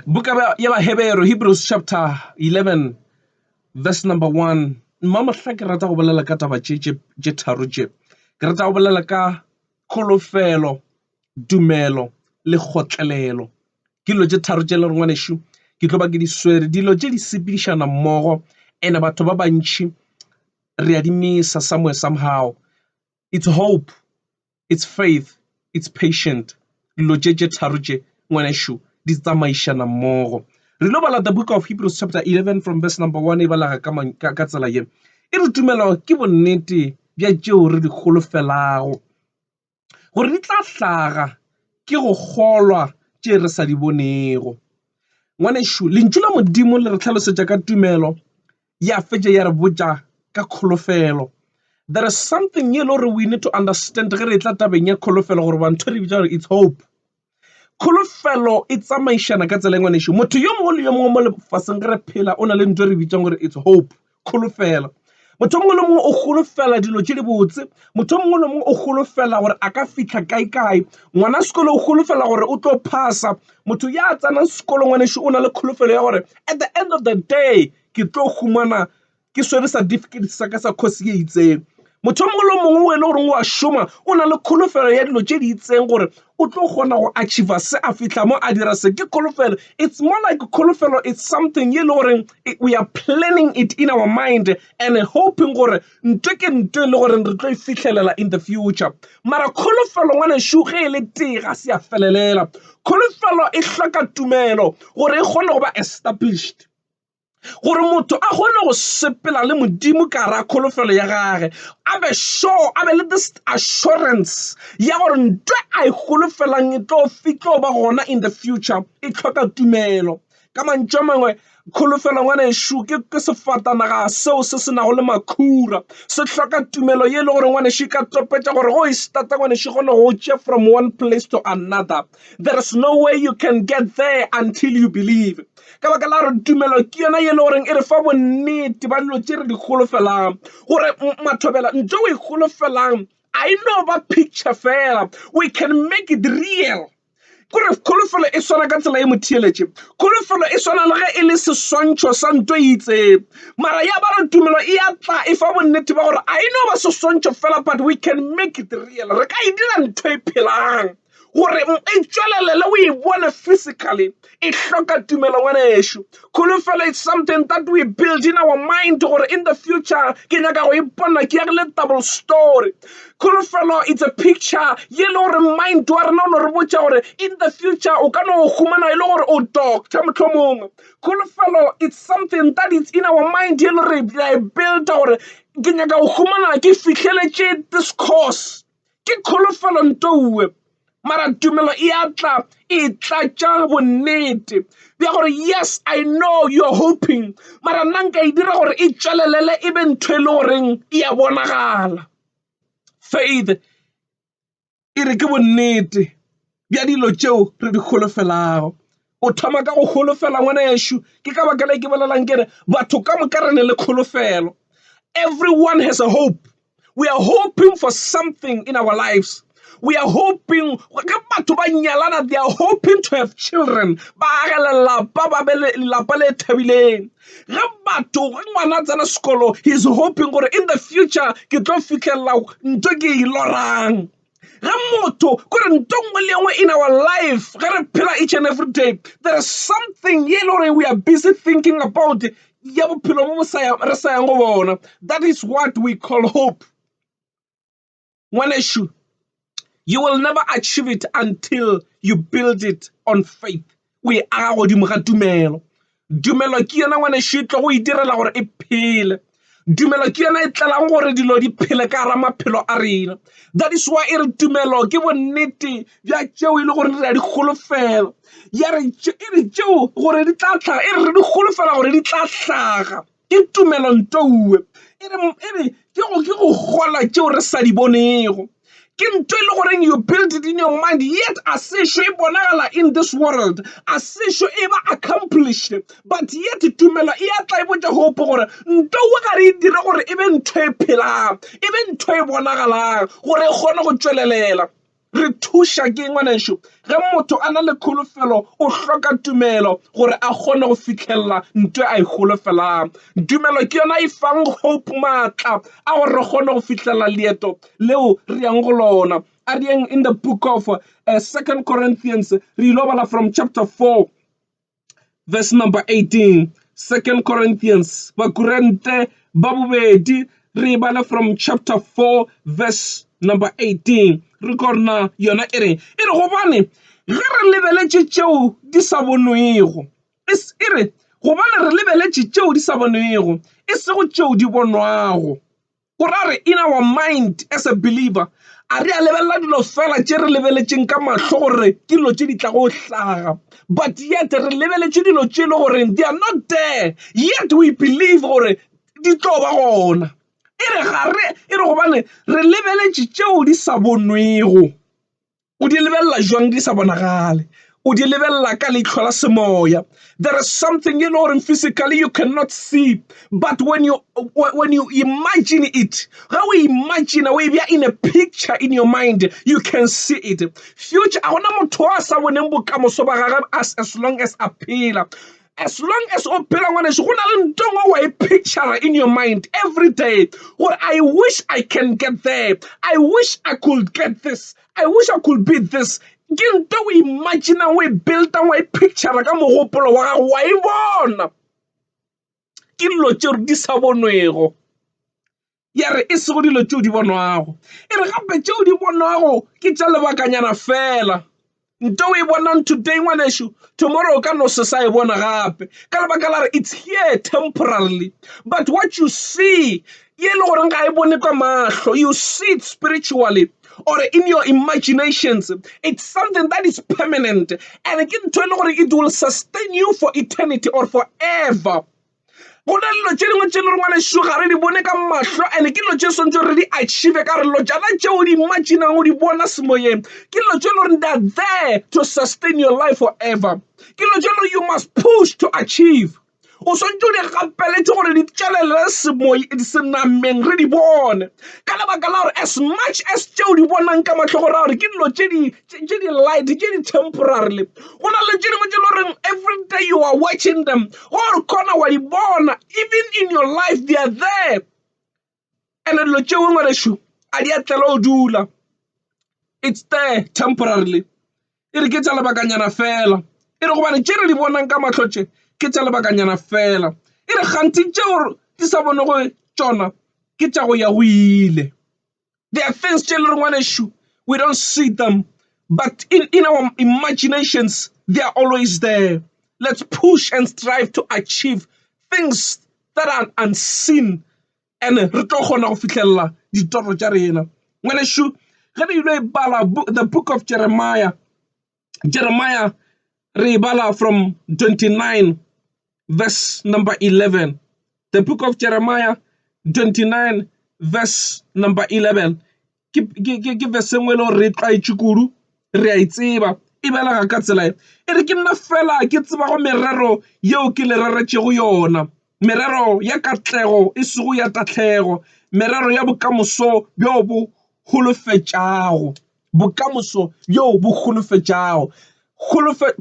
Book of Hebrew, Hebrews chapter 11, verse number 1. Mama tla ke rata go bolela ka taba tše tharo tše. Ke rata go bolela ka kholofelo, tumelo le kgotlelelo. Ke dilo tše tharo tše le re ngwanešu ke tlo ba ke di swere, dilo tše di sepedišana mmogo, ene batho ba bantši re a di misa somewhere somehow. It's hope, it's faith, it's patient. Dilo tše tharo tše ngwanešu di tsamaišana mmogo. Re lo bala the book of Hebrews chapter 11 from verse number 1 e balaga ka tsela ye. E re tumelo ke bonnete bja tšeo re di kholofelago gore di tla hlaga ke go kgolwa tše re sa di bonego. Ngwanešu, lentšu la Modimo le re tlhalosetša ka tumelo ya fetša ya re botša ka kholofelo. There is something ye lore we need to understand ge re tla tabeng ya kholofelo gore bantho re bitša gore it's hope. Kholofelo e tsamaišana ka tsela ngwanešu. Motho yo mongwe le yo mongwe mo lefaseng ge re phela o na le ntho re bitsang gore it's hope, kholofelo. Motho mongwe le mongwe o golofela dilo tše di botse. Motho mongwe le mongwe o golofela gore a ka fitlha kae. Ngwana sekolo o golofela gore o tlo phasa. Motho ya tsanang sekolo ngwanešu o na le kholofelo ya gore at the end of the day ke tlo humana ke swere certificate sa ka sa course ye itseng. Motho mongwe le mongwe le gore wa šoma o na le kholofelo ya dilo tše di itseng gore o tlo kgona go achieve se a fitla mo a dira se ke kholofelo. It's more like kholofelo, it's something ye le gore we are planning it in our mind and hoping gore ntwe ke ntwe le gore re tlo e fitlhelela in the future. Mara kholofelo ngwanešu ge e le tee ga se a felelela. Kholofelo e hloka tumelo gore e kgone go ba established, gore motho a kgone go sepela le Modimo ka ra kholofelo ya gage, a be sure, a be le this assurance ya gore ntwe a e golofelang e tlo fitlo ba gona in the future. E tlhoka tumelo. Ka mantšu a mangwe kholofelo ngwanešu ke sefatanaga seo se se nago le makhura. Se hloka tumelo ye le gore ngwanešu ka topetša gore go e starta ngwanešu gone go tšea from one place to another. There is no way you can get there until you believe. Ka baka la gore tumelo ke yona ye le goreng e re fa bonnete ba dilo tše re di golofelang gore mathobela ntse o e golofelang a e no ba picture fela, we can make it real. Kore kholofelo e swana ka tsela e motheeletše. Kholofelo e swana le ge e le seswantšho sa ntho e itseng. Mara ya ba re tumelo e a tla e fa bonnete ba gore a e no ba seswantšho fela, but we can make it real. Re ka e dira ntho e phelang gore e tšwelelele o e bone physically. E hloka tumelo ngwanešu. Kholofelo is something that we build in our mind gore in the future ke nyaka go ipona ke yagile double story. Kholofelo it's a picture ye le gore mind wa rena o no re botša gore in the future o ka no humana e le gore o doctor mohlomongwe. Kholofelo it's something that is in our mind ye le re build gore ke nyaka go humana ke fitlheletše this course. Ke kholofelo ntowe. Mara tumelo e a tla e tlatša bonnete bja gore yes I know you're hoping, mara nna nka e dira gore e tšwelelele e be ntho e le goreng e a bonagala. Faith e re ke bonnete bja dilo tšeo re di golofelago. O thoma ka go golofela ngwanešu ke ka baka le ke bolelang kere batho ka moka re ne le kholofelo. Everyone has a hope. We are hoping for something in our lives. We are hoping, they are hoping to have children. He's hoping in the future in our life, each and every day, there is something we are busy thinking about. That is what we call hope. One issue. You will never achieve it until you build it on faith. We are godimo ga tumelo. Tumelo ke yona ngwanešu tlo go e direla gore e phele. Tumelo ke yona e tlelang gore dilo di phele ka ra maphelo a rena. That is why e re tumelo ke bonnete bja tšeo e le gore re a di golofela. Ya re e re tšeo gore di tla hlaga, e re di golofela gore di tla hlaga. Ke tumelo ntowe. E re ke go gola tšeo re sa di bonego. You build it in your mind, yet asesho e bonagala in this world, asesho e ba accomplished, but yet tumelo e a tla e botša hope gore ntho wa ga re dira gore e be ntho e phelang, e be ntho e bonagalang gore e kgone go tšwelelela. re thusha ke ngwaneso ge motho a na le kholofelo o hloka tumelo gore a kgone go fitlhella ntwe a ikgolofelang tumelo ke yona e fang hope maatla a gore re kgone go fitlhella leeto leo re yang go lona a reng in the book of 2 Corinthians re ilo bala from chapter 4 verse number 18 2 Corinthians bakurente ba bobedi re bala from chapter 4 verse number 18 re korna yona ere gobane ge re lebeletše tšeo di sa bonwego ere gobane re lebeletše tšeo di sa bonwego e sego tšeo di bonwago gore in our mind as a believer a re a lebelela dilo fela tše re lebeletšeng ka mahlo gore ke dilo tše di tla go hlaga but yet re lebeletše dilo tše le gore they are not there yet we believe gore di tlo ba gona ere gobane re lebeletše tšeo di sa bonwego o di lebella jwang di sa bonagale o di lebella ka leitlho la semoya there is something you know physically you cannot see but when you imagine it how we imagine we are in a picture in your mind you can see it future a gona motho a sa boneng bokamoso ba gagwe as long as a phela as long as o phela ngwaneso go na le ntongo wa e picture in your mind every day what I wish I can get there I wish I could get this I wish I could be this ke nto o imagine o e builda o e picture ka mogopolo wa gago wa e bona ke dilo tšeo di sa bonwego ya re e sego dilo tšeo di bonwago e re gape tšeo di bonwago ke tša lebakanyana fela nto o e bonang today ngwaneso tomorrow ka no se sa e bona gape ka lebaka la re it's here temporarily but what you see ye le gore ga e bone ka mahlo you see it spiritually or in your imaginations it's something that is permanent and it will sustain you for eternity or forever bona dilo tše dingwe tše le rengwane šoga re di bone ka mahlo and ke dilo tše swantse re di achieve ka re lo tšana tšeo di imaginang o di bona semoyeng ke dilo tše le gore they are there to sustain your life forever ke dilo tše le you must push to achieve o swantse o di gapeletse gore di tšelele senameng re di bone ka lebaka la gore as much as tšeo di bonang ka matlho gore gore ke dilo tše di light tše di temporarily go na le tše dingwe tše le gore every day you are watching them gore kona wa di bona even in your life they are there and dilo tšeo ngwaneso a di atlela o dula it's there temporarily e re ke tša lebakanyana fela e re gobane tše re di bonang ka matlho tše ke tša lebakanyana fela e re gantsi tšeo di sa bonego tšona ke tša go ya go ile there are things tše le re ngwaneso we don't see them but in our imaginations they are always there let's push and strive to achieve things that are unseen and re tlo kgona go fitlhella ditoro tša rena ngwaneso ge re ile bala the book of Jeremiah re bala from 29 verse number 11 the book of Jeremiah 29 verse number 11 ke verse ngwe le re tlaitše kudu re a itseba e belaga ka tsela e re ke nna fela ke tseba go merero yeo ke le reretšego yona merero ya katlego e sego ya tatlhego merero ya bokamoso bjo bo holofetšago bokamoso bjo bo holofetšago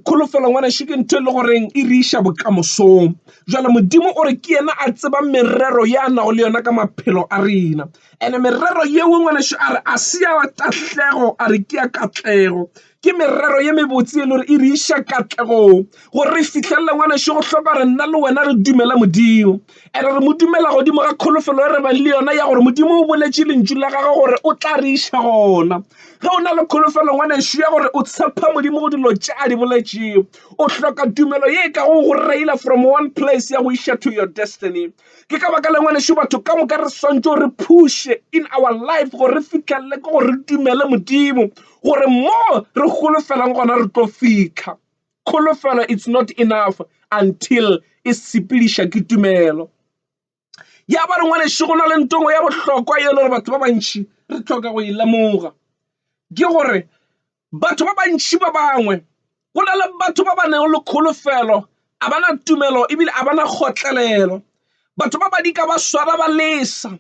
kholofelo ngwaneso ke ntho e le goreng e re iša bokamosong jwale modimo o re ke yena a tseba merero ya nago le yona ka maphelo a rena and merero yeo ngwaneso a re a se ya tatlhego a re ke ya katlego ke merero ye mebotse e le gore e re iša katlegong gore re fitlhelele ngwaneso go hloka re nna le wena re dumela modimo and re mo dumela godimo ga kholofelo e re bang le yona ya gore modimo o boletše lentšu la gagwe gore o tla re iša gona ge o na le kholofelo ngwaneso ya gore o tshepa modimo go dilo tše a di boletšego o hloka tumelo ye ka go reila from one place ya go iša to your destiny ke ka baka le ngwaneso batho ka moka re swantse re pushe in our life gore re fitlhelele ke gore re dumele modimo gore mo re kgolofelang gona re tlo fitlha kholofelo it's not enough until e sepediša ke tumelo ya ba re ngwaneso go na le ntongo ya bohlokwa ye le gore batho ba bantši re tlhoka go e lemoga ke gore batho ba bantši ba bangwe go na le batho ba ba neng le kholofelo a bana tumelo ebile a bana kgotlelelo batho ba badika ba swara ba lesa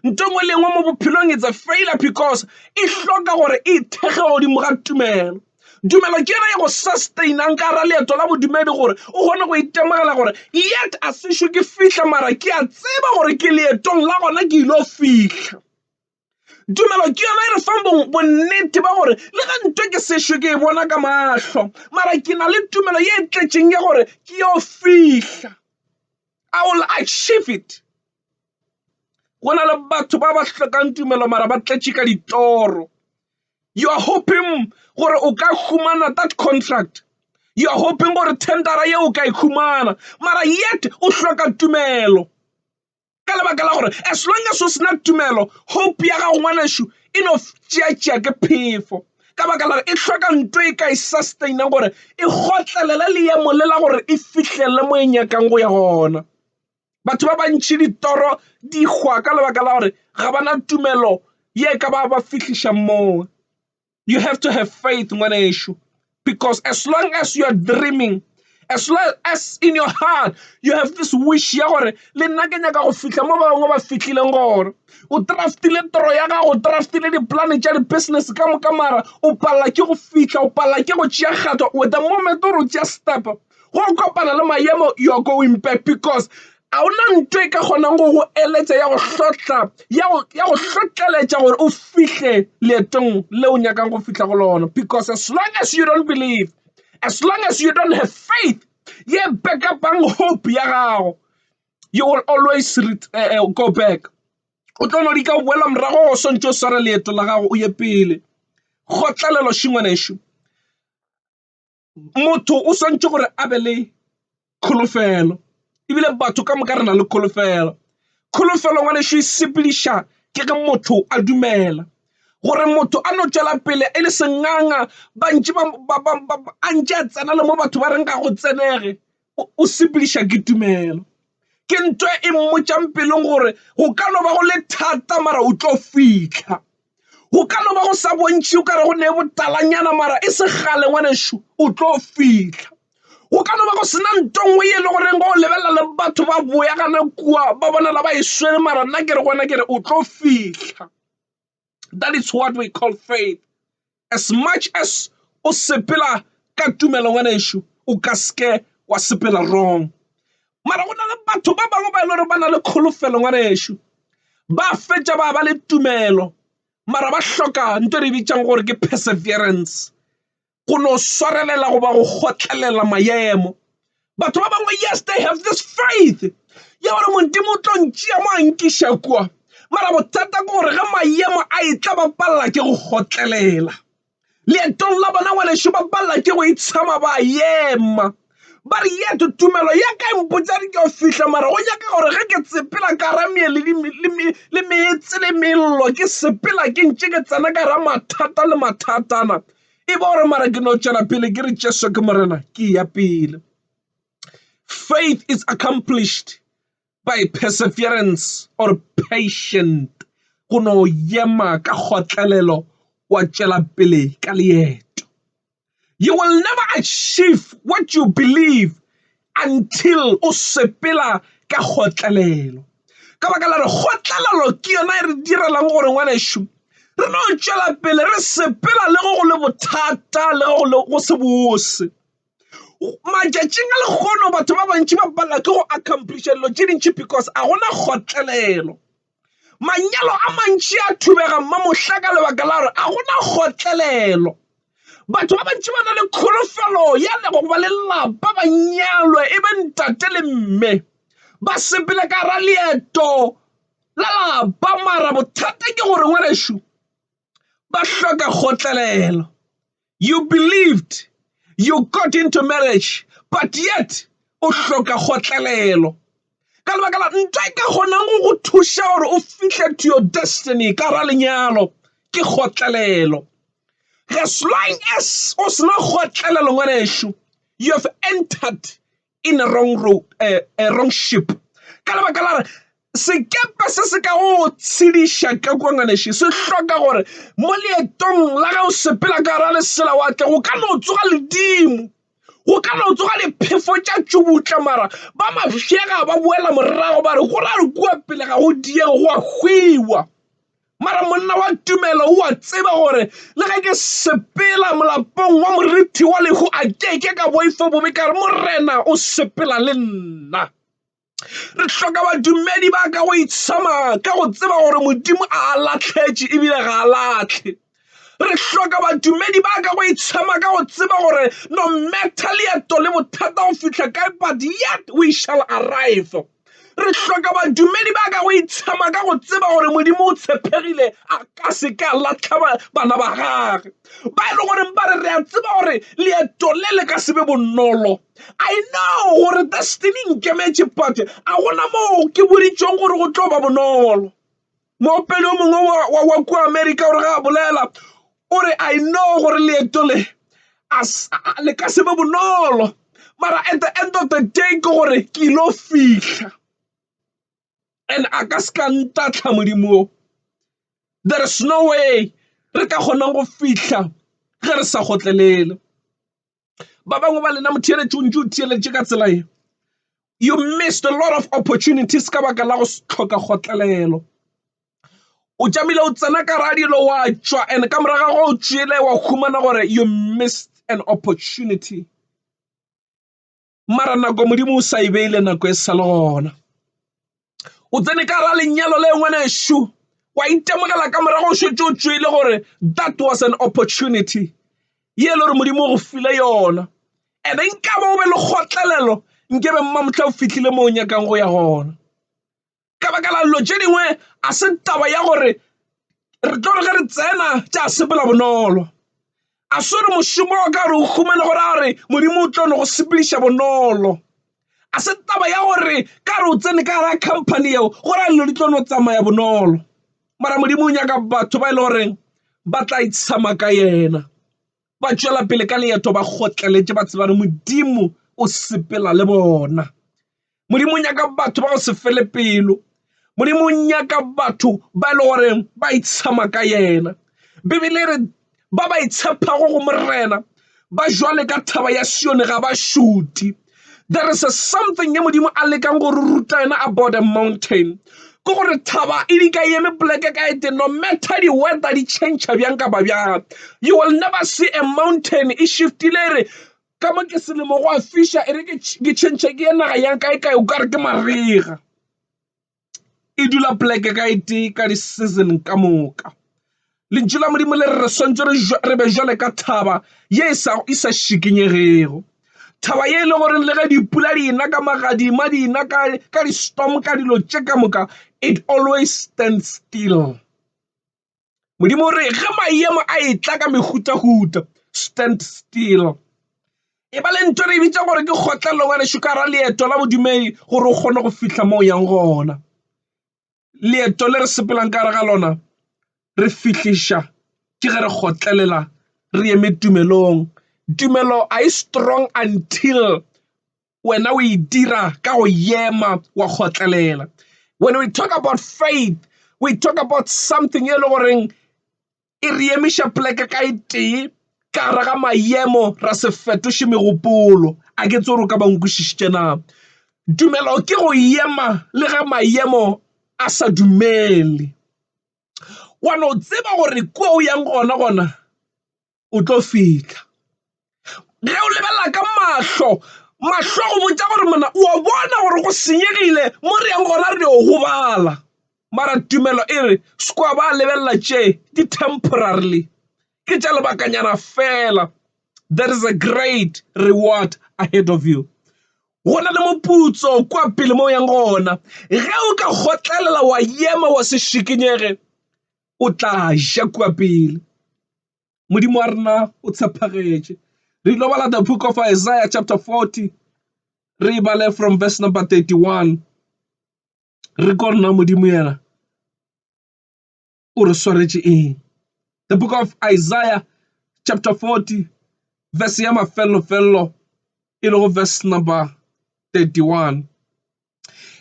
Ntongo le ngwe mo bophelong it's a failure because e hloka gore e thege godimo ga tumelo. Tumelo ke yona ya go sustainang ka ra leeto la bodumedi gore o kgone go itemogela gore yet a sešo ke fihla mara ke a tseba gore ke leetong la gona ke ile fihla. Tumelo ke yona e re fang bonnete ba gore le ga ntwe ke sešo ke e bona ka mahlo mara ke na le tumelo ye tletšeng ya gore ke yo fihla. I will achieve it. Go na le batho ba ba hlokang tumelo mara ba tletše ka ditoro. You are hoping gore o ka khumana that contract. You are hoping gore tendera ye o ka e khumana mara yet o hloka tumelo. Ka lebaka la gore as long as o sena tumelo hope ya gago ngwaneso e no tšeatšea ke phefo. Ka baka la e hloka ntwe e ka e sustaina gore e kgotlelele leemo le la gore e fihlele mo e nyakang go ya gona. Batho ba bantši ditoro di hwa ka lebaka la gore ga bana tumelo ye ka ba fihliša moo. You have to have faith ngwaneso because as long as you are dreaming, as long as in your heart you have this wish ya gore le nna ke nyaka go fihla mo bangwe ba fihlileng gore o draftile toro ya gago, o draftile di-plan tša di-business ka moka mara o palelwa ke go fihla, o palelwa ke go tšea kgato. With the moment o re o tšea step go kopana le maemo you are going back because a ona ntwe ka kgonang go eletša ya go hlotla ya go hlotleletša gore o fihle leetong le o nyakang go fihla go lona because as long as you don't believe, as long as you don't have faith ye back upang hope ya gago, you will always go back. O tlo no di ka boela morago go sontše o swara leeto la gago o ye pele. Kgotlelelo šingwaneso motho o swantše gore a be le kholofelo. Ebile batho ka moka re na le kholofelo. Kholofelo ngwaneso e sepediša ke ge motho a dumela gore motho a no tšwela pele e le senganga bantši a ntše a tsena le mo batho ba reng ka go tsenege o sepediša ke tumelo. Ke ntwe e mmotšang pelong gore go ka no ba go le thata mara o tlo fitlha. Go ka no ba go sa bontšhi o kare go ne botalanyana mara e se gale ngwaneso o tlo fitlha. Go ka no ba go sena ntongwe ye le goreng go lebelela le batho ba boya gana kua ba bonela ba e swele mara nna ke re gona ke re o tlo fitlha. That is what we call faith. As much as o sepela ka tumelo ngwaneso o ka ske wa sepela wrong. Mara go na le batho ba bangwe ba e le gore ba na le kholofelo ngwaneso ba fetša ba ba le tumelo mara ba hloka ntwe re bitšang gore ke perseverance go no swarelela go ba go kgotlelela maemo. Batho ba bangwe yes they have this faith ya gore modimo o tlo ntšea mo a nkiša kua mara bothata ke gore ge maemo a e tla ba palela ke go kgotlelela. Leetong la bona ngwaneso ba palela ke go itshama ba ema ba re yet tumelo ya ka mpotsa di ke o fihla mara go nyaka gore ge ke tsepela ka ramie le meetse le mello ke sepela ke ntše ke tsena ka ra mathata le mathatana e ba gore mara ke no tšwela pele ke re Jesu ke morena ke ya pele. Faith is accomplished by perseverance or patient. Go no ema ka kgotlelelo wa tšwela pele ka leeto. You will never achieve what you believe until o sepela ka kgotlelelo. Ka baka la re kgotlelelo ke yona e re direlang gore ngwaneso re no tšwela pele re sepela le go le bothata le go se bose. Matšatšing a le kgono batho ba bantši ba palela ke go accomplish dilo tše dintši because a gona kgotlelelo. Manyalo a mantši a thubega mmamohla ka lebaka la gore a gona kgotlelelo. Batho ba bantši ba na le kholofelo ya le go ba lelapa ba nyalwe e be ntate le mme ba sepele ka ra leeto la lapa mara bothata ke gore ngwaneso ba hloka kgotlelelo. You believed, you got into marriage, but yet o hloka kgotlelelo. Ka lebaka la ntwa ka kgonang go thuša gore o fihle to your destiny ka ra lenyalo ke kgotlelelo. As long as o sena kgotlelelo ngwaneso you have entered in a wrong road, a wrong ship. Ka lebaka la re sekepe se se ka go tshediša ka kwa ngwaneso se hloka gore mo leetong la ga o sepela ka ra lesela wa tle go ka no tsoga ledimo go ka no tsoga diphefo tša tšubutla mara ba mafšega ba boela morago ba re go ra re kua pele ga go diego go a hwiwa mara monna wa tumelo o a tseba gore le ge ke sepela molapong wa moriti wa lehu a keke ka boifo bobe ka re morena o sepela le nna re hloka badumedi ba ka go itshama ka go tseba gore modimo a latlhetše ebile ga a latlhe re hloka badumedi ba ka go itshama ka go tseba gore no matter leeto le bothata go fitlha kae but yet we shall arrive re hloka badumedi ba ka go itshama ka go tseba gore modimo o tshepegile a ka se ka latlha bana ba gage ba e le gore ba re a tseba gore leeto le ka se be bonolo I know gore destiny nkemetse but a gona mo ke boditšong gore go tlo ba bonolo Mopedi o mongwe wa kua America gore ga a bolela ore I know gore leeto le ka se be bonolo mara at the end of the day ke gore ke ilo fihla and a ka se ka ntatla modimo there is no way re ka kgonang go fihla ge re sa kgotlelele ba bangwe ba lena motheeletše o theeletše ka tsela e you missed a lot of opportunities ka baka la go tlhoka kgotlelelo o tšamile o tsena ka radio wa tšwa and ka moraga go o tšwele wa humana gore you missed an opportunity mara nako modimo o sa e beile nako e sa le gona o tsene ka ra lenyalo le ngwanešu wa itemogela ka morago o šwetse o tšwele gore that was an opportunity ye le gore modimo o go file yona and nka ba o be le kgotlelelo nkebe mmamotla o fitlhile mo o nyakang go ya gona ka baka la dilo tše dingwe a se taba ya gore re tlo re ge re tsena tša sepela bonolo a se re mošomo wa ka gore o humane gore a re modimo o tlo no go sepediša bonolo a se taba ya gore ka re o tsene ka gara company eo gore a dilo di tlo no tsamaya bonolo mara modimo o nyaka batho ba e le goreng ba tla itshama ka yena ba tšwela pele ka leeto ba kgotleletše ba tseba re modimo o sepela le bona modimo o nyaka batho ba go se fele pelo modimo o nyaka batho ba e le goreng ba itshama ka yena bibele re ba ba itshepago go morena ba jwale ka thaba ya Sione ga ba šuti there is something ye modimo a lekang go ruta yena about a mountain ko gore thaba e di ka eme poleke ka ete no matter the weather di change bjang ka ba bjang you will never see a mountain e shiftile re ka mo ke selemo go a fisha e re ke change ke ena ga yang kae kae o ka re ke mariga e dula poleke ka ete ka di season ka moka lentšu la modimo le re swantse re be jwale ka thaba ye e sa šikinyegego thaba ye e le gore le ge dipula di ena ka magadima di ena ka di-storm ka dilo tše ka moka it always stands still modimo re ge maemo a etla ka mehutahuta stand still e ba le ntho re bitša gore ke kgotlelelo ngwanešo ka ra leeto la bodumedi gore o kgone go fihla mo o yang gona leeto le re sepelang ka re ga lona re fihliša ke ge re kgotlelela re eme tumelong tumelo a e strong until wena o e dira ka go yema wa kgotlelela when we talk about faith we talk about something e le goreng e re emiša poleke ka e tee ka raga maemo ra se fetoše megopolo a ke tse gore o ka bankwešišitše na tumelo ke go yema le ge maemo a sa dumele wa no tseba gore kua o yang gona o tlo fihla ge o lebelela ka mahlo go botša gore mona o a bona gore go senyegile mo re yang gona re o gobala mara tumelo e re sekwa ba lebelela tše di temporarily ke tša lebakanyana fela there is a great reward ahead of you gona le moputso kwa pele mo yang gona ge o ka kgotlelela wa yema wa se šikinyege o tla ja kwa pele modimo wa rena o tshepagetše re ilo bala the book of Isaiah chapter 40 re bale from verse number 31 re ko rena modimo yena o re swaretše eng the book of Isaiah chapter 40 verse ya mafelelo e le go verse number 31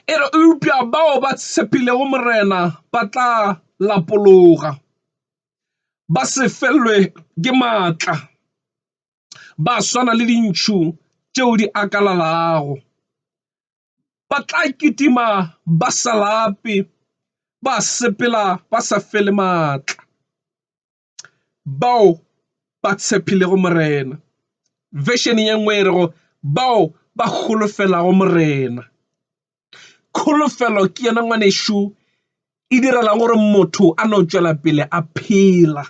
e re upša bao ba tshepilego morena ba tla lapologa ba se felwe ke maatla ba swana le dintšu tšeo di akalalago, ba tla kitima ba sa lape, ba sepela ba sa fele maatla, bao ba tshepilego morena. Version ye nngwe e rego bao ba kholofelago morena. Kholofelo ke yona ngwanešo e direlang gore motho a no tšwela pele a phela.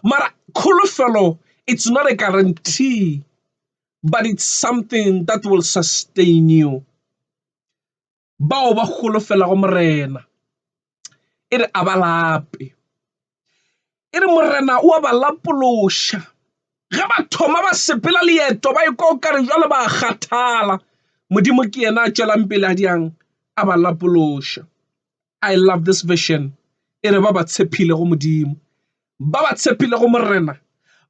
Mara kholofelo, it's not a guarantee, but it's something that will sustain you. Bao ba kholofelago morena e re a ba lape, e re morena o a ba lapološa. Ge ba thoma ba sepela leeto ba iko kare jwale ba kgathala, modimo ke yena a tšwelang pele a diang a ba lapološa. I love this vision. E re ba ba tshepile go modimo, ba ba tshepile go morena,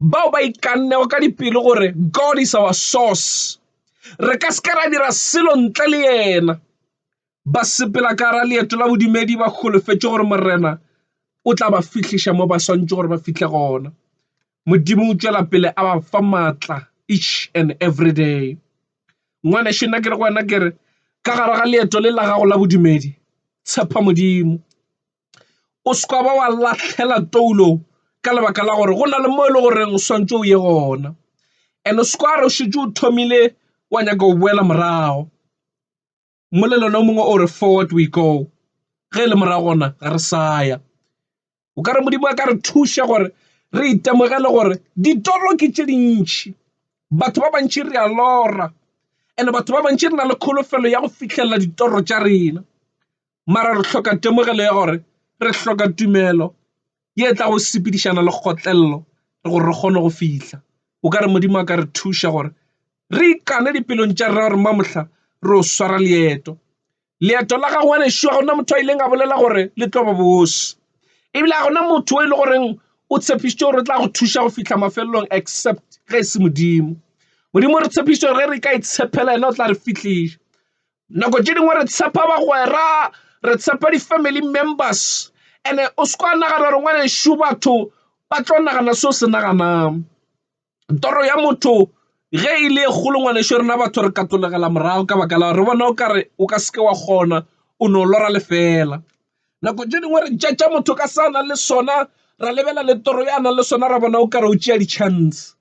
bao ba ikannego ka dipelo gore God is our source, re ka se ka ra dira selo ntle le yena. Ba sepela ka ra leeto la bodumedi ba kgolofetše gore morena o tla ba fihliša mo ba swantše gore ba fihle gona. Modimo o tšwela pele a ba fa maatla each and every day. Ngwanešo nna ke re go wena ke re ka gare ga leeto le la gago la bodumedi, tshepa modimo, o ska ba wa latlhela toulo ka lebaka la gore go na le mo e le goreng o swantše o ye gona, and o ska re o šetše o thomile wa nyaka o boela morago. Molelona o mongwe o re forward we go, ge le morago gona ga re saya. O ka re modimo a ka re thuša gore re itemogele gore ditoro ke tše dintši, batho ba bantši re a lora, and batho ba bantši re na le kholofelo ya go fitlhelela ditoro tša rena, mara re hloka temogelo ya gore re hloka tumelo ye tla go sepedišana le kgotlelelo re gore re kgone go fihla. O ka re modimo a ka re thuša gore re ikane dipelong tša rena gore mamohla re o swara leeto la ga ngwanešo ga gona motho a ileng a bolela gore le tlo ba bose, ebile ga gona motho o e le goreng o tshepišitše gore tla go thuša go fihla mafelelong except ge e se modimo. Modimo re tshepišitše gore ge re ka itshepela ena o tla re fihliša. Nako tše dingwe re tshepa bagwera, re tshepa di-family members, and o se ka nagana gore ngwanešo batho ba tlo nagana seo se naganang. Toro ya motho ge e le kgolo ngwanešo rena batho re katolegela morago ka baka la re bona o kare o ka seke wa kgona, o no lora lefela. Nako tše dingwe re judge motho ka sa nang le sona, ra lebela le toro ya nang le sona, ra bona o kare o tšea di-chance,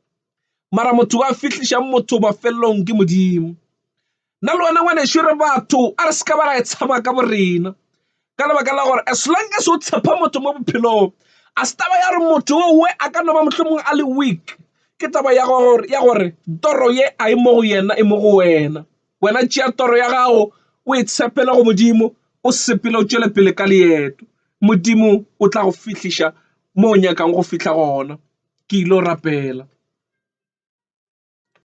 mara motho wa fihlišang motho mafelelong ke modimo. Nna le wena ngwanešo re batho a re seka ba ra e tshaba ka borena, ka lebaka la gore as long as o tshepa motho mo bophelong, a se taba ya gore motho owe a ka no ba mohlomongwe a le weak, ke taba ya gore toro ye a e mo go yena, e mo go wena. Wena tšea toro ya gago o e tshepele go modimo, o sepele o tšwele pele ka leeto, modimo o tla go fihliša mo o nyakang go fihla gona. Ke ilo rapela.